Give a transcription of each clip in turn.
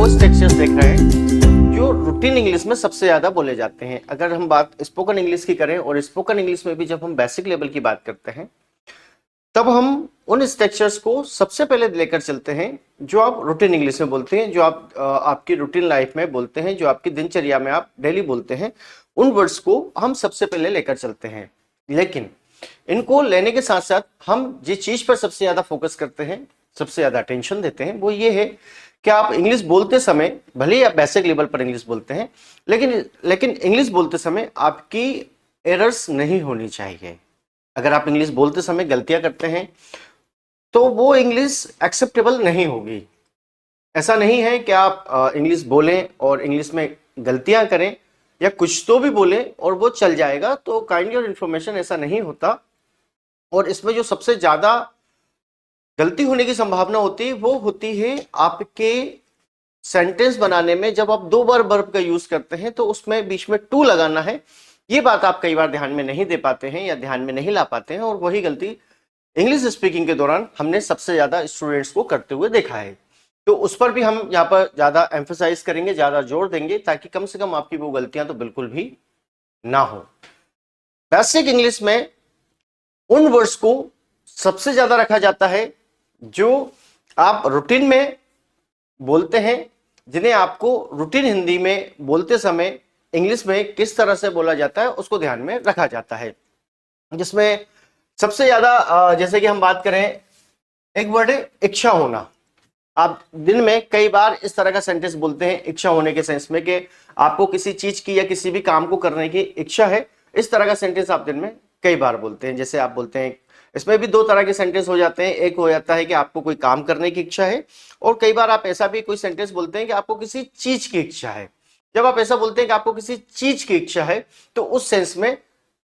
वो स्ट्रक्चर्स देख रहे हैं जो रूटीन इंग्लिश में सबसे ज्यादा बोले जाते हैं। अगर हम बात स्पोकन इंग्लिश की करें, और स्पोकन इंग्लिश में भी जब हम बेसिक लेवल की बात करते हैं, तब हम उन स्ट्रक्चर्स को सबसे पहले लेकर चलते हैं जो आप रूटीन इंग्लिश में बोलते हैं, जो आप आपकी रूटीन लाइफ में बोलते हैं, जो आपकी दिनचर्या में आप डेली बोलते हैं। उन वर्ड्स को हम सबसे पहले लेकर चलते हैं। लेकिन इनको लेने के साथ साथ हम जिस चीज पर सबसे ज्यादा फोकस करते हैं, सबसे ज्यादा अटेंशन देते हैं, वो ये है कि आप इंग्लिश बोलते समय, भले ही आप बेसिक लेवल पर इंग्लिश बोलते हैं, लेकिन इंग्लिश बोलते समय आपकी एरर्स नहीं होनी चाहिए। अगर आप इंग्लिश बोलते समय गलतियां करते हैं तो वो इंग्लिश एक्सेप्टेबल नहीं होगी। ऐसा नहीं है कि आप इंग्लिश बोलें और इंग्लिश में गलतियां करें या कुछ तो भी बोलें और वो चल जाएगा, तो काइंडली और इन्फॉर्मेशन ऐसा नहीं होता। और इसमें जो सबसे ज्यादा गलती होने की संभावना होती है वो होती है आपके सेंटेंस बनाने में। जब आप दो बार वर्ब का यूज करते हैं तो उसमें बीच में टू लगाना है, ये बात आप कई बार ध्यान में नहीं दे पाते हैं या ध्यान में नहीं ला पाते हैं, और वही गलती इंग्लिश स्पीकिंग के दौरान हमने सबसे ज्यादा स्टूडेंट्स को करते हुए देखा है। तो उस पर भी हम यहाँ पर ज्यादा एम्फेसाइज करेंगे, ज्यादा जोर देंगे, ताकि कम से कम आपकी वो गलतियां तो बिल्कुल भी ना हो। बेसिक इंग्लिश में उन वर्ड्स को सबसे ज्यादा रखा जाता है जो आप रूटीन में बोलते हैं, जिन्हें आपको रूटीन हिंदी में बोलते समय इंग्लिश में किस तरह से बोला जाता है उसको ध्यान में रखा जाता है। जिसमें सबसे ज्यादा जैसे कि हम बात करें, एक वर्ड है इच्छा होना। आप दिन में कई बार इस तरह का सेंटेंस बोलते हैं इच्छा होने के सेंस में, कि आपको किसी चीज की या किसी भी काम को करने की इच्छा है। इस तरह का सेंटेंस आप दिन में कई बार बोलते हैं। जैसे आप बोलते हैं, इसमें भी दो तरह के सेंटेंस हो जाते हैं। एक हो जाता है कि आपको कोई काम करने की इच्छा है, और कई बार आप ऐसा भी कोई सेंटेंस बोलते हैं कि आपको किसी चीज की इच्छा है। जब आप ऐसा बोलते हैं कि आपको किसी चीज की इच्छा है, तो उस सेंस में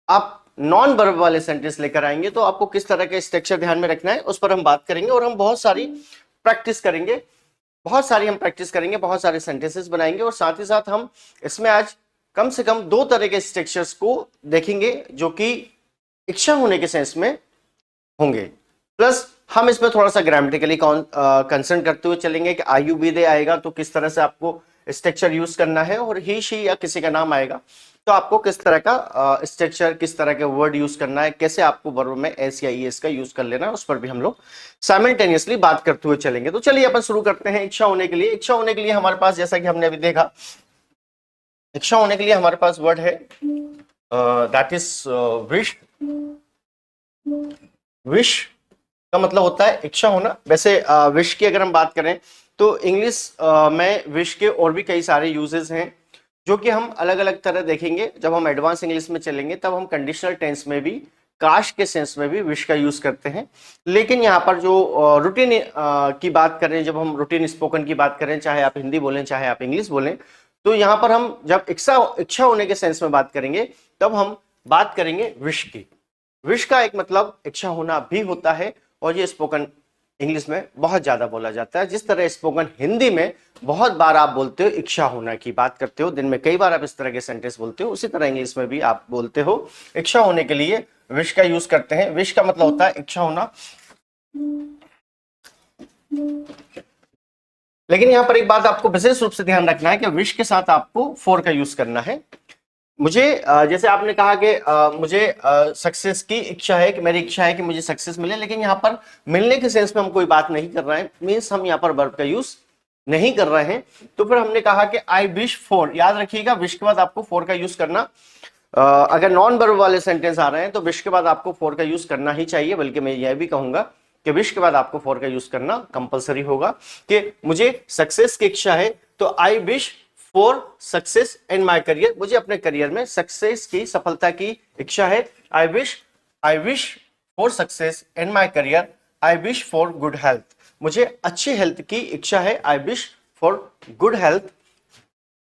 आप नॉन वर्ब वाले सेंटेंस लेकर आएंगे। तो आपको किस तरह के स्ट्रक्चर ध्यान में रखना है उस पर हम बात करेंगे, और हम बहुत सारी प्रैक्टिस करेंगे, बहुत सारे सेंटेंसेस बनाएंगे। और साथ ही साथ हम इसमें आज कम से कम दो तरह के स्ट्रक्चर्स को देखेंगे जो कि इच्छा होने के सेंस में होंगे। प्लस हम इसमें थोड़ा सा ग्रामेटिकली कंसर्न करते हुए चलेंगे कि आयु बी दे आएगा तो किस तरह से आपको स्ट्रक्चर यूज करना है, और ही शी या किसी का नाम आएगा तो आपको किस तरह का स्ट्रक्चर, किस तरह के वर्ड यूज करना है, कैसे आपको वर्ब में एस या ईएस का यूज कर लेना है, उस पर भी हम लोग साइमल्टेनियसली बात करते हुए चलेंगे। तो चलिए अपन शुरू करते हैं। इच्छा होने के लिए, इच्छा होने के लिए हमारे पास, जैसा कि हमने अभी देखा, इच्छा होने के लिए हमारे पास वर्ड है दैट इज विश। विश का मतलब होता है इच्छा होना। वैसे विश की अगर हम बात करें तो इंग्लिश में विश के और भी कई सारे यूजेस हैं जो कि हम अलग अलग तरह देखेंगे। जब हम एडवांस इंग्लिश में चलेंगे तब हम कंडीशनल टेंस में भी, काश के सेंस में भी विश का यूज करते हैं। लेकिन यहाँ पर जो रूटीन की बात करें, जब हम रूटीन स्पोकन की बात करें, चाहे आप हिंदी बोलें चाहे आप इंग्लिश बोलें, तो यहाँ पर हम जब इच्छा होने के सेंस में बात करेंगे तब हम बात करेंगे विश की। विश का एक मतलब इच्छा होना भी होता है, और ये स्पोकन इंग्लिश में बहुत ज्यादा बोला जाता है। जिस तरह स्पोकन हिंदी में बहुत बार आप बोलते हो इच्छा होना की बात करते हो, दिन में कई बार आप इस तरह के सेंटेंस बोलते हो, उसी तरह इंग्लिश में भी आप बोलते हो इच्छा होने के लिए विश का यूज करते हैं। विश का मतलब होता है इच्छा होना। लेकिन यहां पर एक बात आपको विशेष रूप से ध्यान रखना है कि विश के साथ आपको फॉर का यूज करना है। मुझे जैसे आपने कहा कि मुझे सक्सेस की इच्छा है, कि मेरी इच्छा है कि मुझे सक्सेस मिले, लेकिन यहाँ पर मिलने के सेंस में हम कोई बात नहीं कर रहे हैं, मींस हम यहाँ पर वर्ब का यूज नहीं कर रहे हैं। तो फिर हमने कहा कि आई विश फॉर। याद रखिएगा, विश के बाद आपको फॉर का यूज करना, अगर नॉन वर्ब वाले सेंटेंस आ रहे हैं तो विश के बाद आपको फॉर का यूज करना ही चाहिए। बल्कि मैं यह भी कहूंगा कि विश के बाद आपको फॉर का यूज करना कंपलसरी होगा। कि मुझे सक्सेस की इच्छा है तो आई wish for success in my career. मुझे अपने करियर में सक्सेस की, सफलता की इच्छा है। I wish for success in my career. I wish for good health. मुझे अच्छी हेल्थ की इच्छा है। I wish for good health.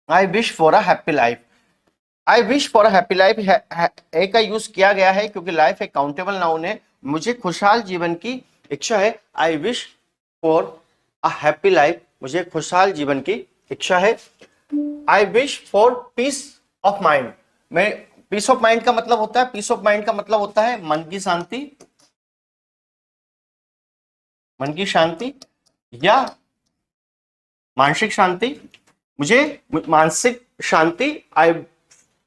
I wish for a happy life. I wish for a happy life a का use किया गया है क्योंकि लाइफ एक काउंटेबल नाउन है। मुझे खुशहाल जीवन की इच्छा है। I wish for a happy life. मुझे खुशहाल जीवन की इच्छा है। I wish for peace of mind. मैं, पीस ऑफ माइंड का मतलब होता है, पीस ऑफ माइंड का मतलब होता है मन की शांति, मन की शांति, या मानसिक शांति, मुझे मानसिक शांति,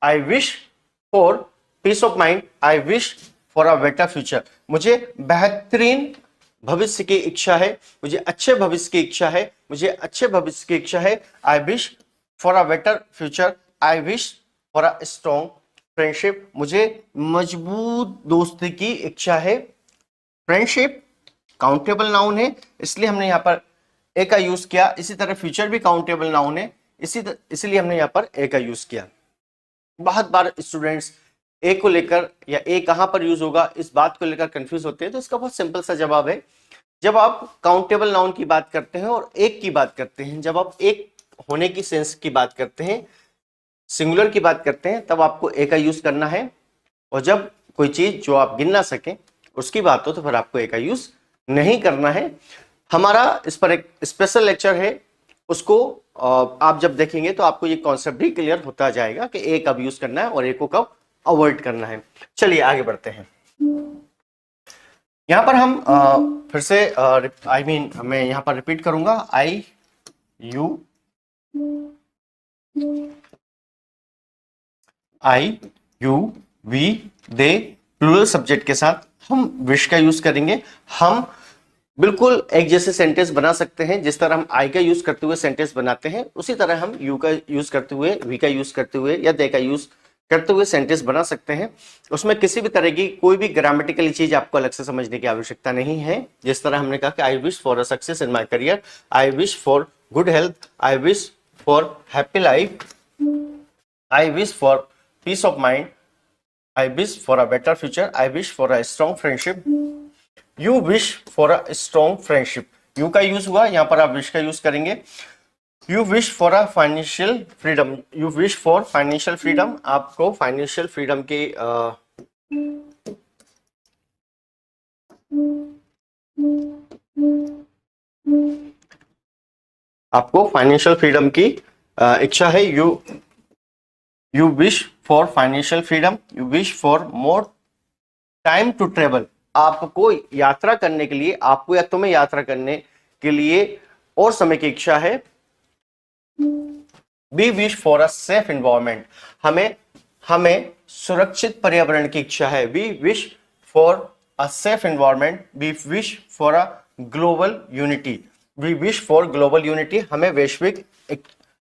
I wish for peace of mind, I wish for a better future, मुझे बेहतरीन भविष्य की इच्छा है, मुझे अच्छे भविष्य की इच्छा है, मुझे अच्छे भविष्य की इच्छा है। I wish for a better future, I wish for a strong friendship, मुझे मजबूत दोस्ती की इच्छा है। फ्रेंडशिप काउंटेबल नाउन है, इसलिए हमने यहाँ पर ए का यूज किया। इसी तरह फ्यूचर भी काउंटेबल नाउन है, इसीलिए हमने यहाँ पर ए का यूज किया। बहुत बार स्टूडेंट्स ए को लेकर या ए कहां पर यूज होगा इस बात को लेकर कंफ्यूज होते हैं, तो इसका बहुत सिंपल सा जवाब है, जब आप काउंटेबल नाउन की बात करते हैं और एक की बात करते हैं, जब आप एक होने की सेंस की बात करते हैं, सिंगुलर की बात करते हैं, तब आपको ए का यूज करना है। और जब कोई चीज जो आप गिन ना सकें उसकी बात हो तो फिर आपको ए का यूज नहीं करना है। हमारा इस पर एक स्पेशल लेक्चर है, उसको आप जब देखेंगे तो आपको ये कॉन्सेप्ट भी क्लियर होता जाएगा कि ए कब यूज करना है और ए को कब अवॉइड करना है। चलिए आगे बढ़ते हैं। यहां पर हम फिर से मैं यहां पर रिपीट करूंगा, I you we they plural subject के साथ हम विश का यूज करेंगे। हम बिल्कुल एक जैसे सेंटेंस बना सकते हैं, जिस तरह हम आई का यूज करते हुए सेंटेंस बनाते हैं उसी तरह हम यू का यूज करते हुए, वी का यूज करते हुए या दे का यूज करते हुए सेंटेंस बना सकते हैं। उसमें किसी भी तरह की कोई भी ग्रामेटिकल चीज आपको अलग से समझने की आवश्यकता नहीं है। जिस तरह हमने कहा कि I wish for a success in my career, I wish for good health, I wish for happy life, I wish for peace of mind, I wish for a better future, I wish for a strong friendship, you wish for a strong friendship. You का use हुआ, यहां पर आप wish का use करेंगे। You wish for a financial freedom, you wish for financial freedom, आपको financial freedom की इच्छा है। You wish for financial freedom, you wish for more time to travel, आपको यात्रा करने के लिए, आपको या तुम्हें यात्रा करने के लिए और समय की इच्छा है। We wish for a safe environment, हमें सुरक्षित पर्यावरण की इच्छा है। We wish for a safe environment, we wish for a global unity, we wish for global unity, हमें वैश्विक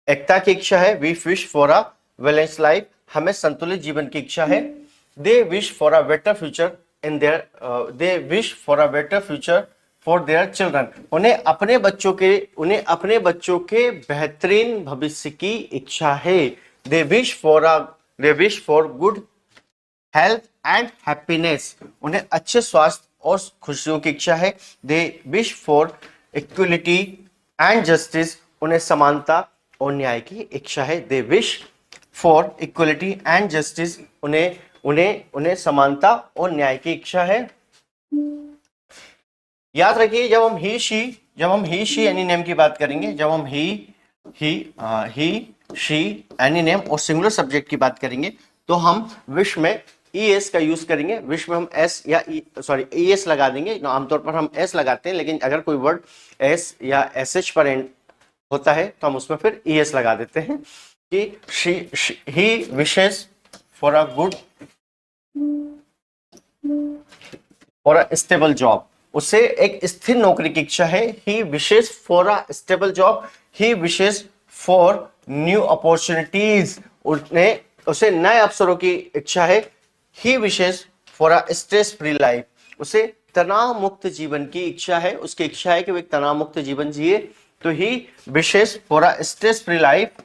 एकता की इच्छा है। We wish for a balance life, हमें संतुलित जीवन की इच्छा है। They wish for a better future in their, they wish for a better future for their children, उन्हें अपने बच्चों के बेहतरीन भविष्य की इच्छा है। They wish for good health and happiness, उन्हें अच्छे स्वास्थ्य और खुशियों की इच्छा है। They wish for equality and justice, उन्हें समानता और न्याय की इच्छा है। They wish for equality and justice, उन्हें समानता और न्याय की इच्छा है। याद रखिए, जब हम ही शी एनी नेम की बात करेंगे, जब हम ही शी एनी नेम और सिंगुलर सब्जेक्ट की बात करेंगे, तो हम विश में ES का यूज करेंगे। विश में हम S या ES लगा देंगे। आमतौर पर हम S लगाते हैं, लेकिन अगर कोई वर्ड S या SH पर एंड होता है तो हम उसमें फिर ES लगा देते हैं कि he wishes for a good for a stable job, उसे एक स्थिर नौकरी की इच्छा है। He wishes for a stable job, he wishes for new opportunities, उसे नए अवसरों की इच्छा है। He wishes for a stress free life, उसे तनाव मुक्त जीवन की इच्छा है। उसकी इच्छा है कि वो एक तनाव मुक्त जीवन जिए, तो he wishes for a stress free life.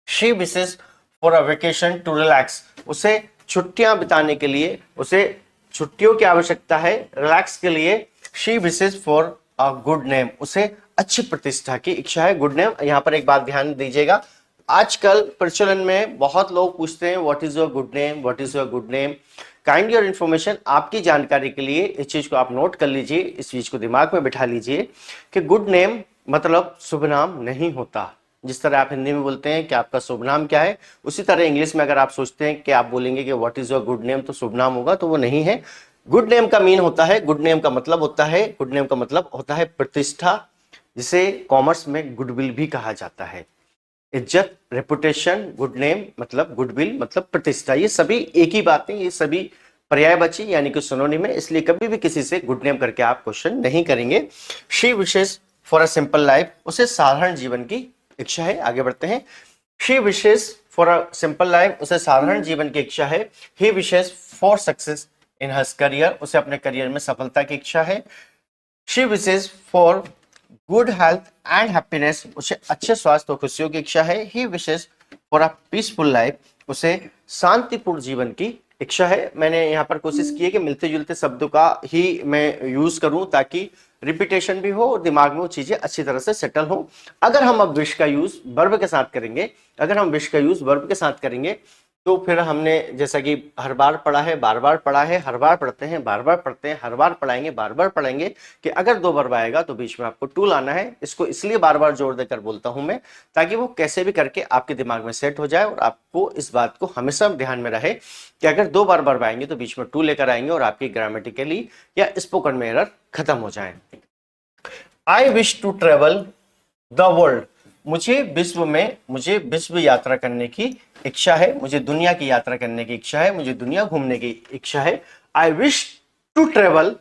She wishes for a vacation to relax, उसे छुट्टियां बिताने के लिए, उसे छुट्टियों की आवश्यकता है रिलैक्स के लिए। She wishes for a good name, उसे अच्छी प्रतिष्ठा की इच्छा है। गुड नेम, यहां पर एक बात ध्यान दीजिएगा, आजकल प्रचलन में बहुत लोग पूछते हैं what is your good name, what is your good name. Kind your information, आपकी जानकारी के लिए इस चीज को आप नोट कर लीजिए, इस चीज को दिमाग में बिठा लीजिए कि गुड नेम मतलब शुभ नाम नहीं होता। जिस तरह आप हिंदी में बोलते हैं कि आपका शुभ नाम क्या है, उसी तरह इंग्लिश में अगर आप सोचते हैं कि आप बोलेंगे कि what is your good name तो शुभ नाम होगा, तो वो नहीं है। गुड नेम का मीन होता है, गुड नेम का मतलब होता है प्रतिष्ठा, जिसे कॉमर्स में गुडविल भी कहा जाता है। इज्जत, रेपुटेशन, गुड नेम मतलब गुडविल मतलब प्रतिष्ठा, ये सभी एक ही बातें, ये सभी पर्यायवाची यानी कि सिनोनिम है, इसलिए कभी भी किसी से गुड नेम करके आप क्वेश्चन नहीं करेंगे। She wishes for a simple life, उसे साधारण जीवन की इच्छा है। आगे बढ़ते हैं। She wishes for a simple life, उसे साधारण जीवन की इच्छा है। He wishes for success in her career, उसे अपने करियर में सफलता की इच्छा है। She wishes for good health and happiness, उसे अच्छे स्वास्थ्य और खुशियों की इच्छा है। He wishes for a peaceful life, उसे शांतिपूर्ण जीवन की इच्छा है। मैंने यहाँ पर कोशिश की है कि मिलते जुलते शब्दों का ही मैं यूज करूं ताकि रिपीटेशन भी हो और दिमाग में वो चीजें अच्छी तरह से सेटल हो। अगर हम अब विश का यूज वर्ब के साथ करेंगे, अगर हम विश का यूज वर्ब के साथ करेंगे तो फिर हमने जैसा कि हर बार पढ़ा है, बार बार पढ़ा है, हर बार पढ़ते हैं, बार बार पढ़ते हैं, हर बार पढ़ाएंगे, बार बार पढ़ेंगे कि अगर दो वर्ब आएगा तो बीच में आपको टू लाना है। इसको इसलिए बार बार जोर देकर बोलता हूं मैं ताकि वो कैसे भी करके आपके दिमाग में सेट हो जाए और आपको इस बात को हमेशा ध्यान में रहे कि अगर दो बार वर्ब आएंगे तो बीच में टू लेकर आएंगे और आपकी ग्रामेटिकली या स्पोकन में एरर खत्म हो जाए। I wish to travel the world, मुझे विश्व यात्रा करने की इच्छा है, मुझे दुनिया की यात्रा करने की इच्छा है, मुझे दुनिया घूमने की इच्छा है। I wish to travel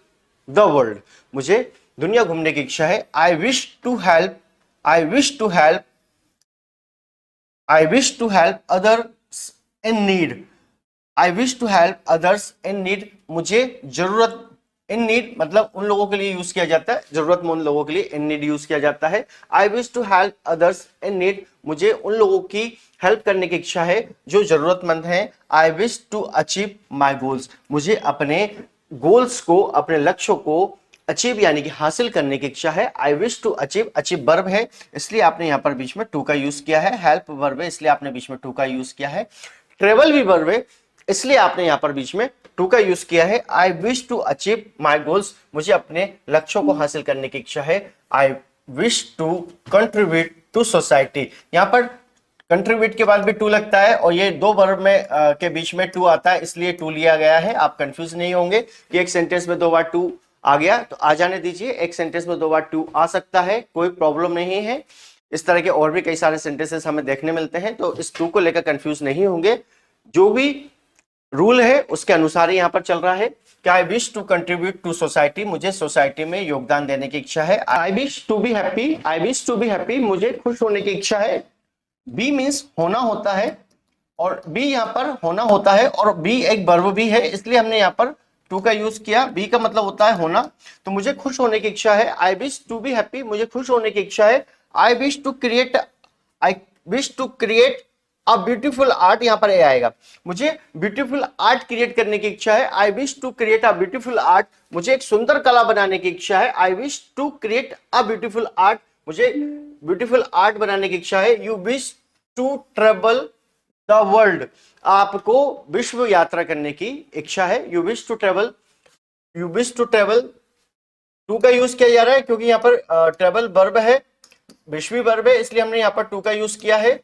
the world, मुझे दुनिया घूमने की इच्छा है। I wish to help others in need, I wish to help others in need, मुझे जरूरत, इन नीड मतलब उन लोगों के लिए यूज किया जाता है, जरूरतमंद लोगों के लिए इन नीड यूज किया जाता है। I wish to help others in need, मुझे उन लोगों की हेल्प करने की इच्छा है जो जरूरतमंद हैं। I wish to achieve my goals, मुझे अपने गोल्स को, अपने लक्ष्यों को अचीव यानी कि हासिल करने की इच्छा है। I wish to achieve, achieve verb है इसलिए आपने यहां पर बीच में टू का यूज किया है। हेल्प वर्ब है इसलिए आपने बीच में टू का यूज किया है। ट्रेवल भी वर्ब है इसलिए आपने यहां पर बीच में टू का यूज किया है। I wish to achieve my goals, मुझे अपने लक्ष्यों को हासिल करने की इच्छा है। I wish to contribute to society, यहां पर कंट्रीब्यूट के बाद भी टू लगता है और ये दो वर्ब में के बीच में टू आता है इसलिए टू लिया गया है। आप कंफ्यूज नहीं होंगे कि एक सेंटेंस में दो बार टू आ गया तो आ जाने दीजिए, एक सेंटेंस में दो बार टू आ सकता है, कोई प्रॉब्लम नहीं है। इस तरह के और भी कई सारे सेंटेंसेस हमें देखने मिलते हैं तो इस टू को लेकर कंफ्यूज नहीं होंगे। जो भी रूल है उसके अनुसार ही यहां पर चल रहा है कि I wish to contribute to society, मुझे सोसाइटी में योगदान देने की इच्छा है। I wish to be happy, I wish to be happy, मुझे खुश होने की इच्छा है। बी मीन्स होना होता है और बी यहां पर होना होता है और बी एक वर्ब भी है इसलिए हमने यहां पर टू का यूज किया। बी का मतलब होता है होना, तो मुझे खुश होने की इच्छा है। I wish to be happy, मुझे खुश होने की इच्छा है। I wish to create a beautiful art, यहां पर ए आएगा, मुझे ब्यूटीफुल आर्ट क्रिएट करने की इच्छा है। I wish to create a beautiful art, मुझे एक सुंदर कला बनाने की इच्छा है। I wish to create a beautiful art, मुझे ब्यूटीफुल आर्ट बनाने की इच्छा है। You wish to travel the world, आपको विश्व यात्रा करने की इच्छा है। You wish to travel to का यूज किया जा रहा है क्योंकि यहां पर ट्रेवल वर्ब है, विश्वी वर्ब है इसलिए हमने यहां पर टू का यूज किया है।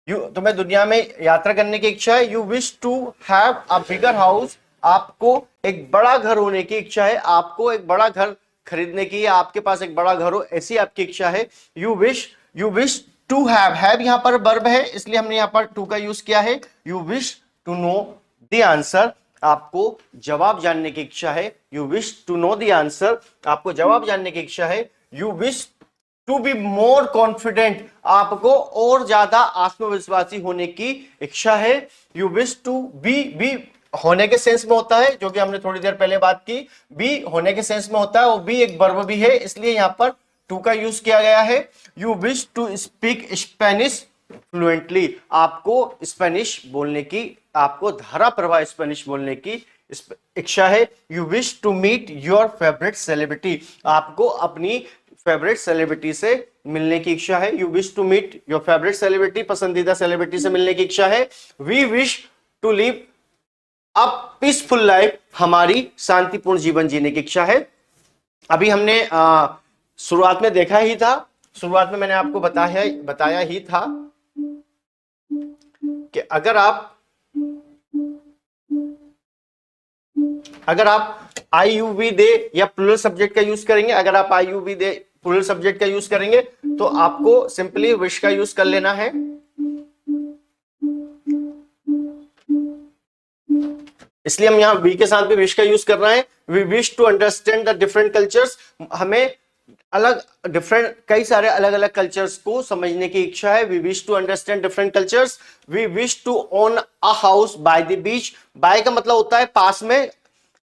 तुम्हें दुनिया में यात्रा करने की इच्छा है। You wish to have a bigger house, आपको एक बड़ा घर होने की इच्छा है, आपको एक बड़ा घर खरीदने की या आपके पास एक बड़ा घर हो ऐसी आपकी इच्छा है। यू विश टू हैव यहां पर वर्ब है इसलिए हमने यहां पर टू का यूज किया है। You wish to know the answer, आपको जवाब जानने की इच्छा है। You wish to know the answer, आपको जवाब जानने की इच्छा है। You wish to be more confident, आपको और ज्यादा आत्मविश्वासी होने की इच्छा है। यू विश टू बी होने के सेंस में होता है जो कि हमने थोड़ी देर पहले बात की, बी होने के सेंस में होता है और बी एक वर्ब भी है इसलिए यहां पर टू का यूज किया गया है। You wish to speak Spanish fluently, आपको स्पेनिश बोलने की, आपको धारा प्रवाह स्पेनिश बोलने की इच्छा है। You wish to meet your favourite celebrity, आपको अपनी फेवरेट सेलिब्रिटी से मिलने की इच्छा है। You wish to meet your favourite celebrity, पसंदीदा सेलिब्रिटी से मिलने की इच्छा है। We wish to live a peaceful life, हमारी शांतिपूर्ण जीवन जीने की इच्छा है। अभी हमने शुरुआत में देखा ही था, शुरुआत में मैंने आपको बताया ही था कि अगर आप आई यू वी दे या प्लूरल सब्जेक्ट का यूज करेंगे, अगर आप I you we they plural subject का यूज करेंगे तो आपको सिंपली विश का यूज कर लेना है। इसलिए हम यहाँ वी के साथ भी विश का यूज कर रहे हैं। We wish to understand the different cultures, हमें अलग डिफरेंट कई सारे अलग अलग कल्चर्स को समझने की इच्छा है। We wish to understand different cultures. We wish to own a house by the beach. By का मतलब होता है पास में,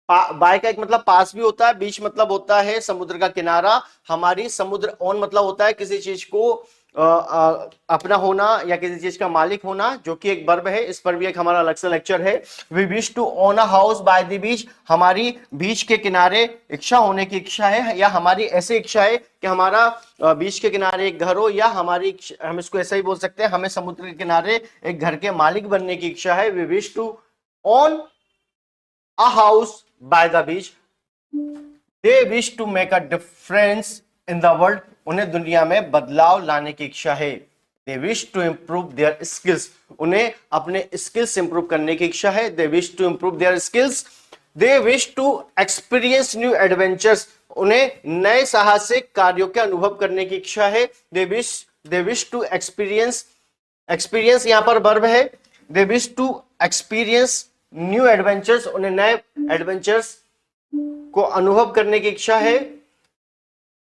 बाय का एक मतलब पास भी होता है, बीच मतलब होता है समुद्र का किनारा। हमारी समुद्र, ओन मतलब होता है किसी चीज को अपना होना या किसी चीज का मालिक होना, जो कि एक वर्ब है। इस पर भी एक हमारा अलग से लेक्चर है। We wish to own a house by the beach, हमारी बीच के किनारे इच्छा होने की इच्छा है, या हमारी ऐसी इच्छा है कि हमारा बीच के किनारे एक घर हो, या हमारी, हम इसको ऐसा ही बोल सकते हैं, हमें समुद्र के किनारे एक घर के मालिक बनने की इच्छा है। We wish to own a house by the beach. They wish to make a difference in the world. उन्हें दुनिया में बदलाव लाने की इच्छा है। They wish to improve their skills. उन्हें अपने स्किल्स इंप्रूव करने की इच्छा है। They wish to improve their skills. They wish to experience new adventures. उन्हें नए साहसिक कार्यों के अनुभव करने की इच्छा है। They wish to experience, experience यहां पर वर्ब है। They wish to experience new adventures, उन्हें नए एडवेंचर्स को अनुभव करने की इच्छा है।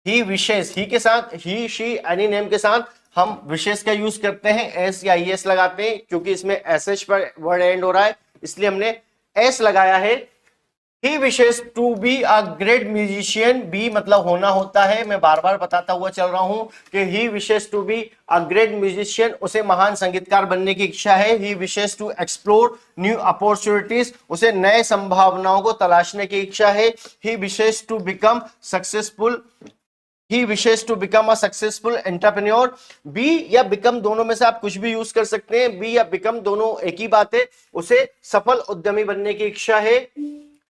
ही विशेष, ही के साथ, ही शी एनी नेम के साथ हम विशेष का यूज करते हैं, एस या एस लगाते हैं, क्योंकि इसमें एस पर वर्ड एंड हो रहा है, इसलिए हमने एस लगाया है। He wishes to be a great musician, be मतलब होना होता है। मैं बार बार बताता हुआ चल रहा हूं कि he wishes to be a great musician, उसे महान संगीतकार बनने की इच्छा है। He wishes to explore new opportunities, उसे नए संभावनाओं को तलाशने की इच्छा है। He wishes to become successful, he wishes to become a successful entrepreneur. Be या बिकम दोनों में से आप कुछ भी यूज कर सकते हैं, बी या बिकम दोनों एक ही बात है। उसे सफल उद्यमी बनने की इच्छा है।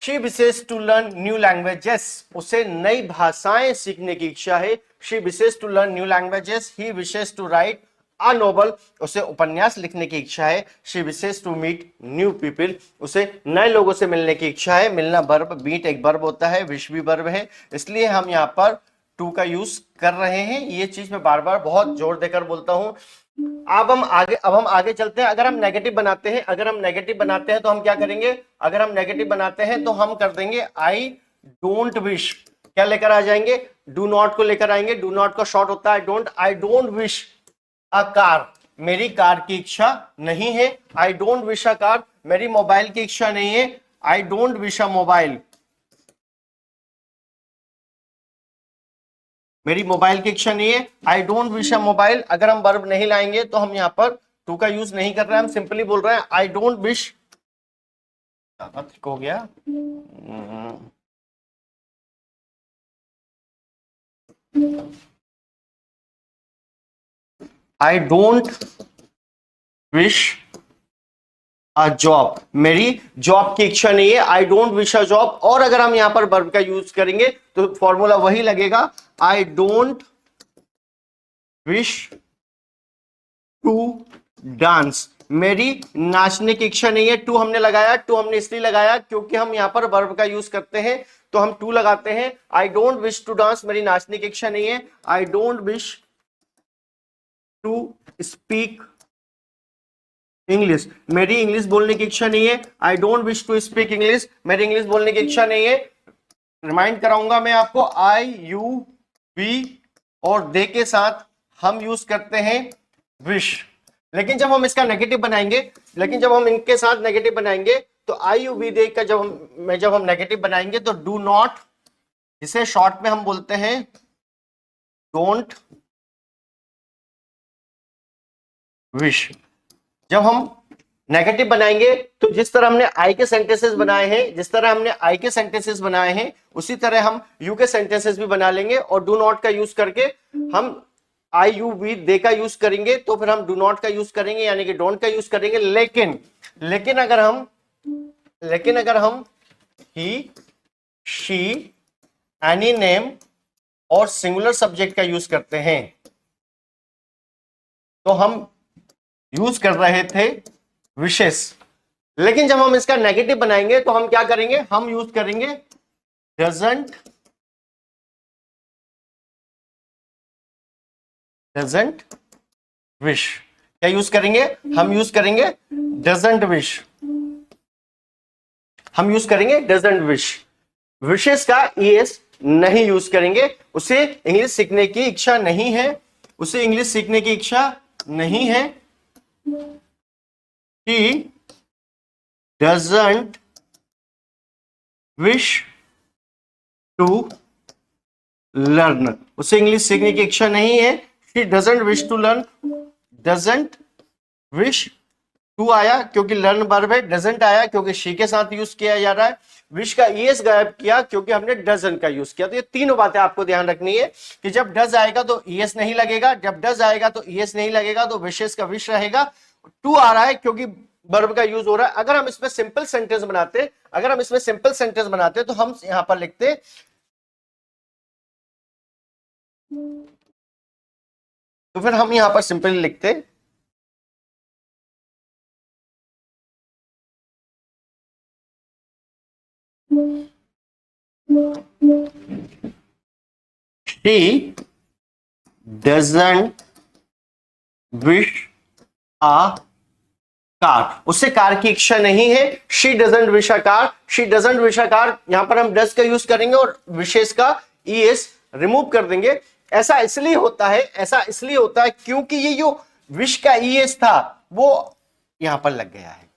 She wishes to learn new languages, उसे नई भाषाएं सीखने की इच्छा है। She wishes to learn new languages. He wishes to write a novel, उसे उपन्यास लिखने की इच्छा है। She wishes to meet new people, उसे नए लोगों से मिलने की इच्छा है। मिलना वर्ब, मीट एक वर्ब होता है, विश भी वर्ब है, इसलिए हम यहाँ पर टू का यूज कर रहे हैं। ये चीज मैं बार बार बहुत जोर देकर बोलता हूं। अब हम आगे चलते हैं। अगर हम नेगेटिव बनाते हैं, तो हम क्या करेंगे? अगर हम नेगेटिव बनाते हैं तो हम कर देंगे आई डोंट विश। क्या लेकर आ जाएंगे? डू नॉट को लेकर आएंगे। डू नॉट का शॉर्ट होता है don't. I don't wish a car, मेरी कार की इच्छा नहीं है। I don't wish a car, मेरी मोबाइल की इच्छा नहीं है। I don't wish a mobile, मेरी मोबाइल की इच्छा नहीं है। I don't wish a mobile. अगर हम वर्ब नहीं लाएंगे तो हम यहां पर टू का यूज नहीं कर रहे हैं, हम सिंपली बोल रहे हैं आई डोंट विश। ठीक हो गया। आई डोंट विश अ जॉब, मेरी जॉब की इच्छा नहीं है। I don't wish a job. और अगर हम यहां पर वर्ब का यूज करेंगे तो फॉर्मूला वही लगेगा, I don't wish to dance, मेरी नाचने की इच्छा नहीं है। टू हमने लगाया, टू हमने इसलिए लगाया क्योंकि हम यहां पर वर्ब का यूज करते हैं, तो हम टू लगाते हैं। I don't wish to dance, मेरी नाचने की इच्छा नहीं है। I don't wish to speak English, मेरी इंग्लिश बोलने की इच्छा नहीं है। I don't wish to speak English, मेरी इंग्लिश बोलने की इच्छा नहीं है। रिमाइंड कराऊंगा मैं आपको, आई यू वी और दे के साथ हम यूज करते हैं विश। लेकिन जब हम इसका नेगेटिव बनाएंगे, जब हम इनके साथ नेगेटिव बनाएंगे तो आई यू वी दे का जब हम नेगेटिव बनाएंगे तो डू नॉट, जिसे शॉर्ट में हम बोलते हैं डोंट विश। जब हम नेगेटिव बनाएंगे तो जिस तरह हमने आई के सेंटेंसेस बनाए हैं, उसी तरह हम यू के सेंटेंसेस भी बना लेंगे। और डू नॉट का यूज करके हम आई यू वी दे का यूज करेंगे, तो फिर हम डू नॉट का यूज करेंगे, यानी कि डोंट का यूज करेंगे। लेकिन अगर हम ही शी एनी नेम और सिंगुलर सब्जेक्ट का यूज करते हैं, तो हम यूज कर रहे थे विशेष। लेकिन जब हम इसका नेगेटिव बनाएंगे तो हम क्या करेंगे? हम यूज करेंगे डजंट डजंट विश। क्या यूज करेंगे? हम यूज करेंगे डजंट विश। हम यूज करेंगे डजंट विश। विशेष का ईएस नहीं यूज करेंगे। उसे इंग्लिश सीखने की इच्छा नहीं है, उसे इंग्लिश सीखने की इच्छा नहीं है। He doesn't wish to learn। उसे इंग्लिश सीखने की इच्छा नहीं है। She doesn't wish to learn। doesn't wish to आया क्योंकि लर्न वर्ब है, डजंट आया क्योंकि शी के साथ यूज किया जा रहा है, विश का ईएस गायब किया क्योंकि हमने डजन का यूज किया। तो ये तीनों बातें आपको ध्यान रखनी है कि जब डज आएगा तो ईएस नहीं लगेगा, जब डज आएगा तो ईएस नहीं लगेगा, तो विशेष का विश रहेगा। टू आ रहा है क्योंकि वर्ब का यूज हो रहा है। अगर हम इसमें सिंपल सेंटेंस बनाते तो हम यहां पर लिखते तो फिर हम यहां पर सिंपल लिखते She doesn't wish a car. उससे कार की इच्छा नहीं है। She doesn't wish a car। She doesn't wish a car। यहां पर हम does का यूज करेंगे और विशेष का es रिमूव कर देंगे। ऐसा इसलिए होता है क्योंकि ये जो विश का es था वो यहां पर लग गया है।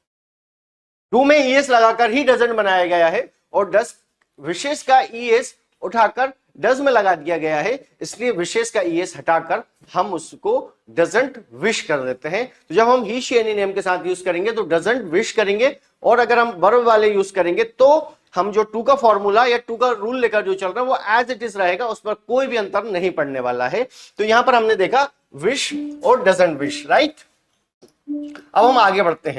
टू में es लगाकर ही डजंट बनाया गया है और डस विशेष का es उठाकर डज में लगा दिया गया है, इसलिए विशेष का es हटाकर हम उसको डजंट विश कर देते हैं। तो जब हम ही शी एनी नेम के साथ यूज करेंगे तो डजंट विश करेंगे, और अगर हम वर्ब वाले यूज करेंगे तो हम जो टू का फॉर्मूला या टू का रूल लेकर जो चल रहा है वो एज इट इज रहेगा, उस पर कोई भी अंतर नहीं पड़ने वाला है। तो यहां पर हमने देखा विश और डजंट विश, राइट। अब हम आगे बढ़ते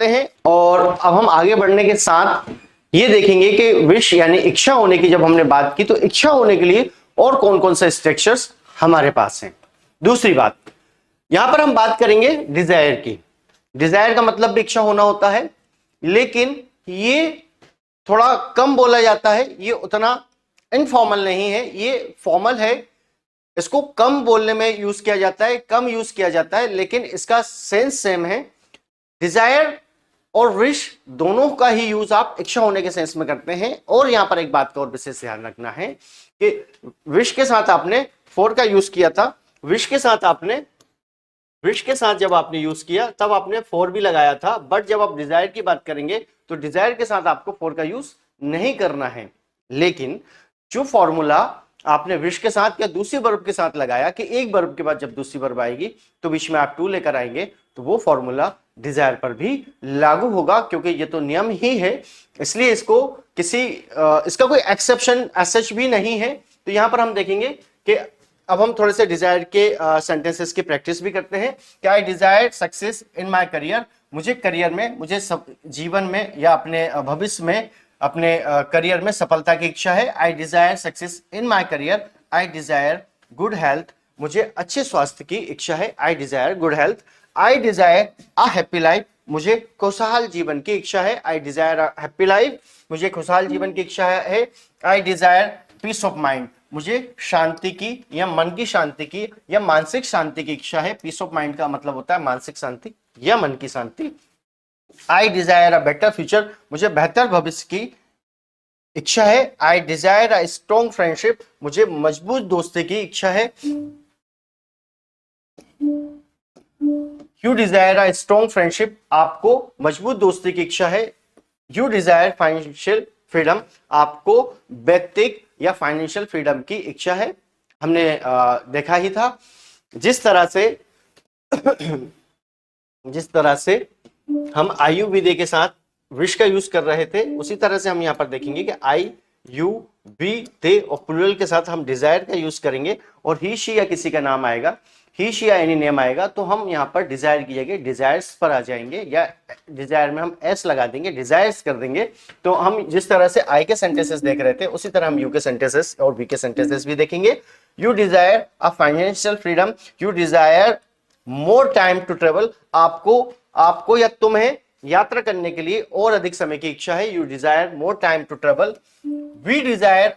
हैं और अब हम आगे बढ़ने के साथ ये देखेंगे कि विश यानी इच्छा होने की जब हमने बात की तो इच्छा होने के लिए और कौन कौन से स्ट्रक्चर्स हमारे पास हैं। दूसरी बात, यहां पर हम बात करेंगे डिजायर की। डिजायर का मतलब भी इच्छा होना होता है, लेकिन ये थोड़ा कम बोला जाता है, ये उतना इनफॉर्मल नहीं है, ये फॉर्मल है। इसको कम बोलने में यूज किया जाता है, कम यूज किया जाता है, लेकिन इसका सेंस सेम है। डिजायर और विश दोनों का ही यूज आप इच्छा होने के सेंस में करते हैं। और यहां पर एक बात का और विशेष ध्यान रखना है कि विश के साथ आपने फॉर का यूज किया था, विश के साथ जब आपने यूज किया तब आपने फॉर भी लगाया था, बट जब आप डिजायर की बात करेंगे तो डिजायर के साथ आपको फॉर का यूज नहीं करना है। लेकिन जो फॉर्मूला आपने विश के साथ या दूसरी वर्ब के साथ लगाया कि एक वर्ब के बाद जब दूसरी वर्ब आएगी तो बीच में आप टू लेकर आएंगे, तो वो फॉर्मूला डिजायर पर भी लागू होगा, क्योंकि ये तो नियम ही है, इसलिए इसको इसका कोई एक्सेप्शन सच भी नहीं है। तो यहां पर हम देखेंगे कि अब हम थोड़े से डिजायर के सेंटेंसेस की प्रैक्टिस भी करते हैं। क्या आई desire success in my career. मुझे करियर में, मुझे जीवन में या अपने भविष्य में, अपने करियर में सफलता की इच्छा है। I desire success in my career. I desire good health. मुझे अच्छे स्वास्थ्य की इच्छा है। I desire good health. I desire a happy life. मुझे खुशहाल जीवन की इच्छा है। I desire a happy life. मुझे खुशहाल जीवन की इच्छा है। I desire peace of mind. मुझे शांति की या मन की शांति की या मानसिक शांति की इच्छा है। पीस ऑफ माइंड का मतलब होता है मानसिक शांति या मन की शांति। I desire a better future. मुझे बेहतर भविष्य की इच्छा है। I desire a strong friendship. मुझे मजबूत दोस्ती की इच्छा है। You desire a strong friendship. आपको मजबूत दोस्ती की इच्छा है। You desire financial freedom. आपको व्यक्तिगत या फाइनेंशियल फ्रीडम की इच्छा है। हमने देखा ही था जिस तरह से हम आयु विदे के साथ विश का यूज कर रहे थे, उसी तरह से हम यहां पर देखेंगे कि आई यू वी दे और प्लूरल के साथ हम डिजायर का यूज करेंगे। और ही शी या किसी का नाम आएगा, ही शी या एनी नेम आएगा, तो हम यहाँ पर डिजायर की जगह डिजायर्स पर आ जाएंगे, या डिजायर में हम एस लगा देंगे, डिजायर्स कर देंगे। तो हम जिस तरह से आई के सेंटेंसेस देख रहे थे उसी तरह हम यू के सेंटेंसेस और वी के सेंटेंसेस भी देखेंगे। You desire a financial freedom. You desire more time to travel. आपको या तुम्हें यात्रा करने के लिए और अधिक समय की इच्छा है। You desire more time to travel. We desire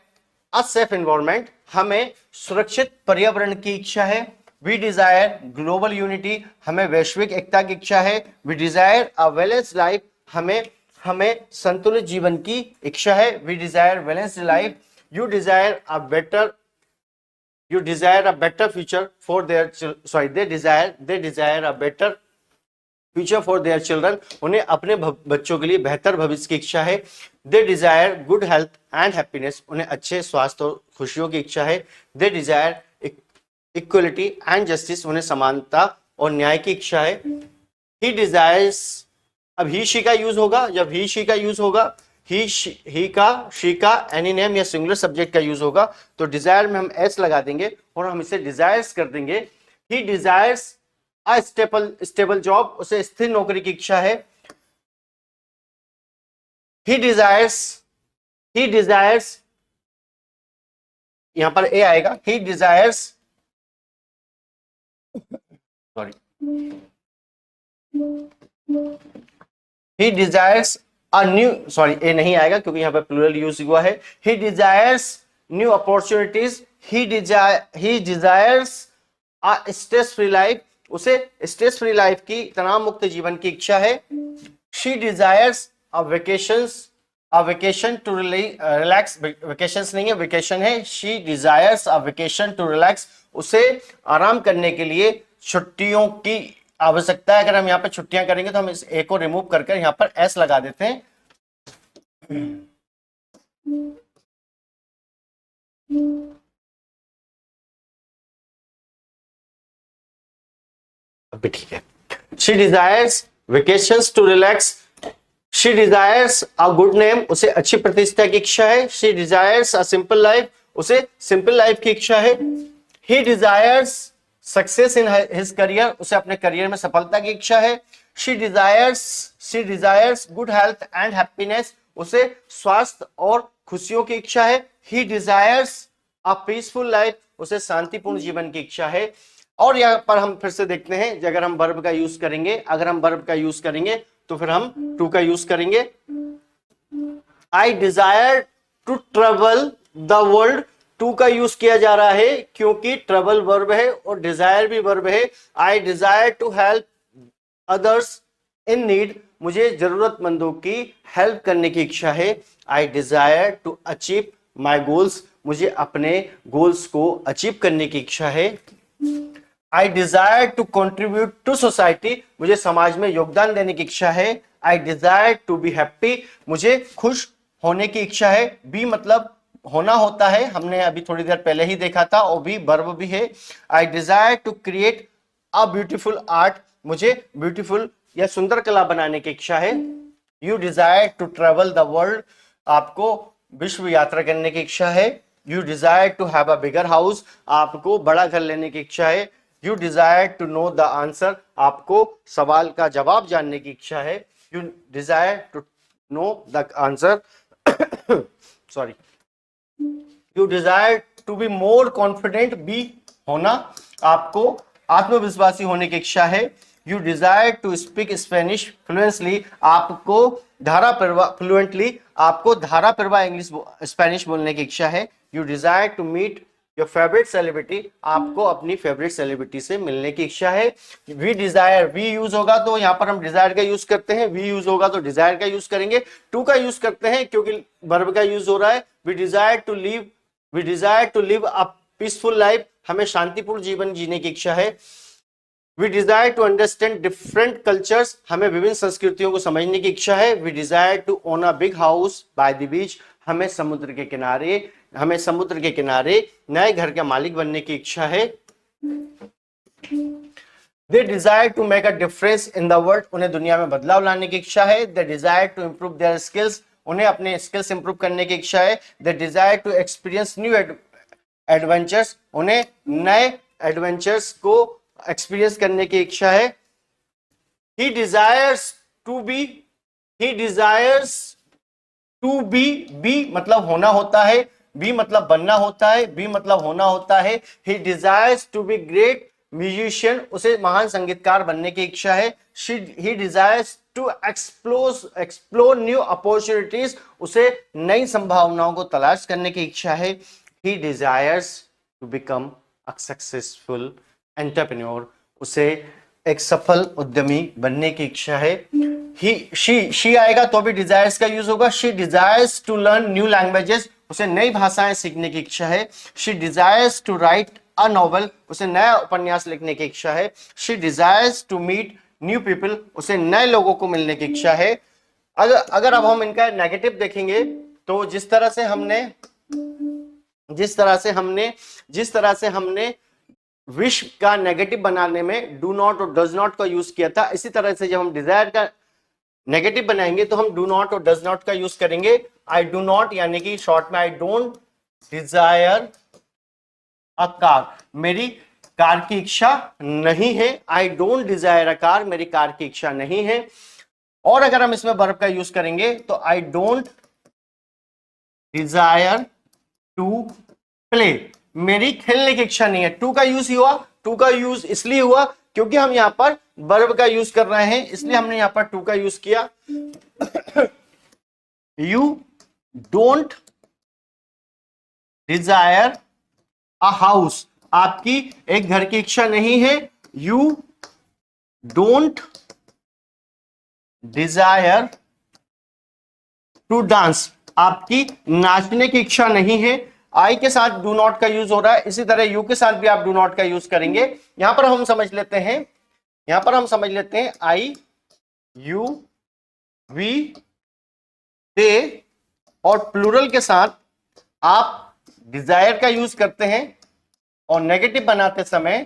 a safe environment, हमें सुरक्षित पर्यावरण की इच्छा है। वी डिजायर ग्लोबल यूनिटी, हमें वैश्विक एकता की इच्छा है। We desire a balanced life, हमें हमें संतुलित जीवन की इच्छा है। We desire balanced life. You desire a better, you desire a better future for their they desire a better future for their children, उन्हें अपने बच्चों के लिए बेहतर भविष्य की इच्छा है। they desire good health and happiness, उन्हें अच्छे स्वास्थ्य और खुशियों की इच्छा है। they desire equality and justice, उन्हें समानता और न्याय की इच्छा है। he desires, अब ही शी का यूज होगा, जब ही शी का यूज होगा, ही का, शी का, एनी नेम या सिंगुलर सब्जेक्ट का यूज होगा, तो डिजायर में हम एस लगा देंगे और हम इसे डिजायर्स कर देंगे। ही डिजायर्स अ स्टेबल जॉब, उसे स्थिर नौकरी की इच्छा है। ही डिजायर्स यहां पर ए आएगा। He desires, sorry, he desires a new, sorry a नहीं आएगा क्योंकि यहां पर प्लूरल यूज हुआ है। He desires new opportunities, he desires a stress free life, उसे स्ट्रेस फ्री लाइफ की, तनाव मुक्त जीवन की इच्छा है। She desires a vacation to relax, vacations नहीं है, वेकेशन है। She desires a vacation to relax, उसे आराम करने के लिए छुट्टियों की आवश्यकता है। अगर हम यहाँ पे छुट्टियां करेंगे तो हम इस ए को रिमूव करके यहाँ पर एस लगा देते हैं। अभी ठीक है। She desires vacations to relax, she desires a good name, उसे अच्छी प्रतिष्ठा की इच्छा है। She desires a simple life, उसे सिंपल लाइफ की इच्छा है। He desires success in his career, उसे अपने करियर में सफलता की इच्छा है। She desires good health and happiness, उसे स्वास्थ्य और खुशियों की इच्छा है। He desires a peaceful life, उसे शांतिपूर्ण जीवन की इच्छा है। और यहाँ पर हम फिर से देखते हैं, अगर हम वर्ब का यूज करेंगे, अगर हम वर्ब का यूज करेंगे तो फिर हम टू का यूज करेंगे। I desire to travel the world, to का यूज किया जा रहा है क्योंकि ट्रेवल वर्ब है और डिजायर भी वर्ब है। I desire to help others in need, मुझे जरूरतमंदों की हेल्प करने की इच्छा है। I desire to achieve my goals, मुझे अपने गोल्स को अचीव करने की इच्छा है। I desire to contribute to society, मुझे समाज में योगदान देने की इच्छा है। I desire to be happy, मुझे खुश होने की इच्छा है। बी मतलब होना होता है, हमने अभी थोड़ी देर पहले ही देखा था, और भी वर्ब भी है। I desire to create a beautiful art, मुझे ब्यूटीफुल या सुंदर कला बनाने की इच्छा है। You desire to travel the world, आपको विश्व यात्रा करने की इच्छा है। You desire to have a bigger house, आपको बड़ा घर लेने की इच्छा है। You desire to know the answer, आपको सवाल का जवाब जानने की इच्छा है। You desire to know the answer, sorry, you desire to be more confident, be होना, आपको आत्मविश्वासी होने की इच्छा है। You desire to speak Spanish fluently, आपको धारा प्रवाह फ्लुएंटली, आपको धारा प्रवाह इंग्लिश स्पेनिश बोलने की इच्छा है। You desire to meet your favourite celebrity, आपको अपनी फेवरेट सेलिब्रिटी से मिलने की इच्छा है। वी डिजायर, वी यूज होगा तो यहाँ पर हम डिजायर का यूज करते हैं, वी यूज होगा तो डिजायर का यूज करेंगे। टू का यूज करते हैं क्योंकि वर्ब का यूज हो रहा है। We desire to live a peaceful life, हमें शांतिपूर्ण जीवन जीने की इच्छा है। We desire to understand different cultures, हमें विभिन्न संस्कृतियों को समझने की इच्छा है। We desire to own a big house by the beach, हमें समुद्र के किनारे नए घर का मालिक बनने की इच्छा है। They desire to make a difference in the world, उन्हें दुनिया में बदलाव लाने की इच्छा है। They desire to improve their skills, उन्हें अपने स्किल्स इंप्रूव करने की इच्छा है। They desire to experience new adventures, उन्हें नए एडवेंचर्स को एक्सपीरियंस करने की इच्छा है। He desires to be, be मतलब होना होता है, बी मतलब बनना होता है, बी मतलब होना होता है। He desires to be great musician, उसे महान संगीतकार बनने की इच्छा है। He desires to explore new opportunities, उसे नई संभावनाओं को तलाश करने की इच्छा है। He desires to become a successful entrepreneur, उसे एक सफल उद्यमी बनने की इच्छा है। शी आएगा तो भी डिजायर्स का यूज होगा। She desires to learn new languages, उसे नई भाषाएं सीखने की इच्छा है। She desires to write a novel, उसे नया उपन्यास लिखने की इच्छा है। She desires to meet new people, उसे नए लोगों को मिलने की इच्छा है। अगर अब हम इनका नेगेटिव देखेंगे तो जिस तरह से हमने विश का नेगेटिव बनाने में डू नॉट और डज नॉट का यूज किया था, इसी तरह से जब हम डिजायर का नेगेटिव बनाएंगे तो हम डू नॉट और डज नॉट का यूज करेंगे। आई डू नॉट यानी कि शॉर्ट में आई डोंट डिजायर अ कार, मेरी कार की इच्छा नहीं है। I don't desire a car, मेरी कार की इच्छा नहीं है। और अगर हम इसमें वर्ब का यूज करेंगे तो I don't desire to play, मेरी खेलने की इच्छा नहीं है। टू का यूज हुआ, टू का यूज इसलिए हुआ क्योंकि हम यहां पर वर्ब का यूज कर रहे हैं, इसलिए हमने यहां पर टू का यूज किया। You don't desire a house, आपकी एक घर की इच्छा नहीं है। You don't desire to dance, आपकी नाचने की इच्छा नहीं है। आई के साथ डू नॉट का यूज हो रहा है, इसी तरह यू के साथ भी आप डू नॉट का यूज करेंगे। यहां पर हम समझ लेते हैं आई, यू, वी, दे और प्लूरल के साथ आप डिजायर का यूज करते हैं और नेगेटिव बनाते समय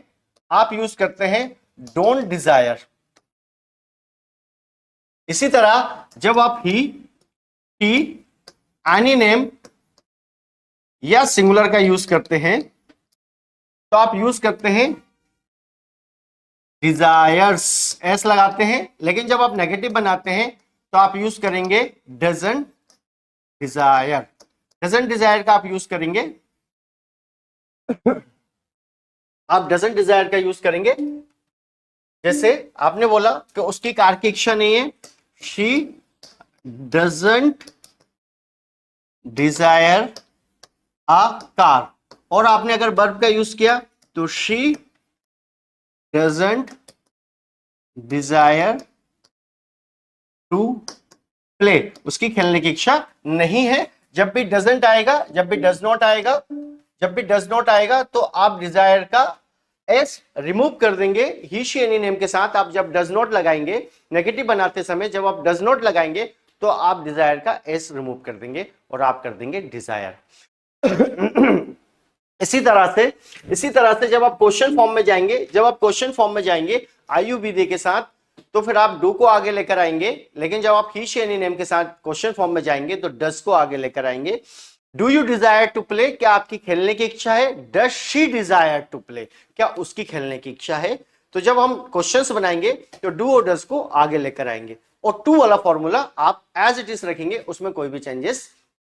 आप यूज करते हैं डोंट डिजायर। इसी तरह जब आप ही, शी, एनी नेम या सिंगुलर का यूज करते हैं तो आप यूज करते हैं डिजायर्स, एस लगाते हैं। लेकिन जब आप नेगेटिव बनाते हैं तो आप यूज करेंगे डजंट डिजायर। डजंट डिजायर का आप यूज करेंगे आप डजंट डिजायर का यूज करेंगे जैसे आपने बोला कि उसकी कार की इच्छा नहीं है, she doesn't desire a car. और आपने अगर वर्ब का यूज किया तो she doesn't desire to play, उसकी खेलने की इच्छा नहीं है। जब भी डजंट आएगा, जब भी डज नॉट आएगा तो आप डिजायर का एस रिमूव कर देंगे। ही, शी, एनी नेम के साथ आप जब डज नॉट लगाएंगे नेगेटिव बनाते समय, जब आप डज नॉट लगाएंगे तो आप डिजायर का एस रिमूव कर देंगे और आप कर देंगे डिजायर। इसी तरह से जब आप क्वेश्चन फॉर्म में जाएंगे आई यू बी दे के साथ तो फिर आप डू को आगे लेकर आएंगे। लेकिन जब आप ही, शी, एनी नेम के साथ क्वेश्चन फॉर्म में जाएंगे तो डज को आगे लेकर आएंगे। Do you desire to play, क्या आपकी खेलने की इच्छा है। Does she desire to play, क्या उसकी खेलने की इच्छा है। तो जब हम क्वेश्चंस बनाएंगे तो डू और डज को आगे लेकर आएंगे और टू वाला फॉर्मूला आप एज इट इज रखेंगे, उसमें कोई भी चेंजेस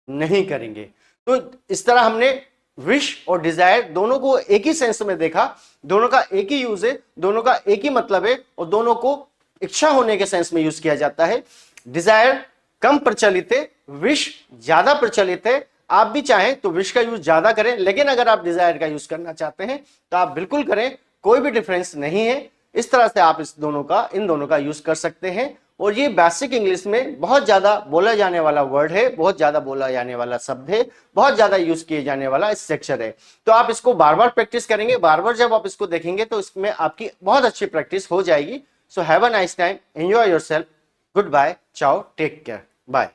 नहीं करेंगे। तो इस तरह हमने विश और डिजायर दोनों को एक ही सेंस में देखा, दोनों का एक ही यूज है, दोनों का एक ही मतलब है और दोनों को इच्छा होने के सेंस में यूज किया जाता है। डिजायर कम प्रचलित है, विश ज्यादा प्रचलित है। आप भी चाहें तो विश का यूज ज्यादा करें, लेकिन अगर आप डिजायर का यूज करना चाहते हैं तो आप बिल्कुल करें, कोई भी डिफरेंस नहीं है। इस तरह से आप इन दोनों का यूज कर सकते हैं। और ये बेसिक इंग्लिश में बहुत ज्यादा बोला जाने वाला वर्ड है, बहुत ज्यादा बोला जाने वाला शब्द है, बहुत ज्यादा यूज किए जाने वाला स्ट्रक्चर है। तो आप इसको बार बार प्रैक्टिस करेंगे, बार बार जब आप इसको देखेंगे तो इसमें आपकी बहुत अच्छी प्रैक्टिस हो जाएगी। So have a nice time, enjoy yourself, goodbye, ciao, take care, bye.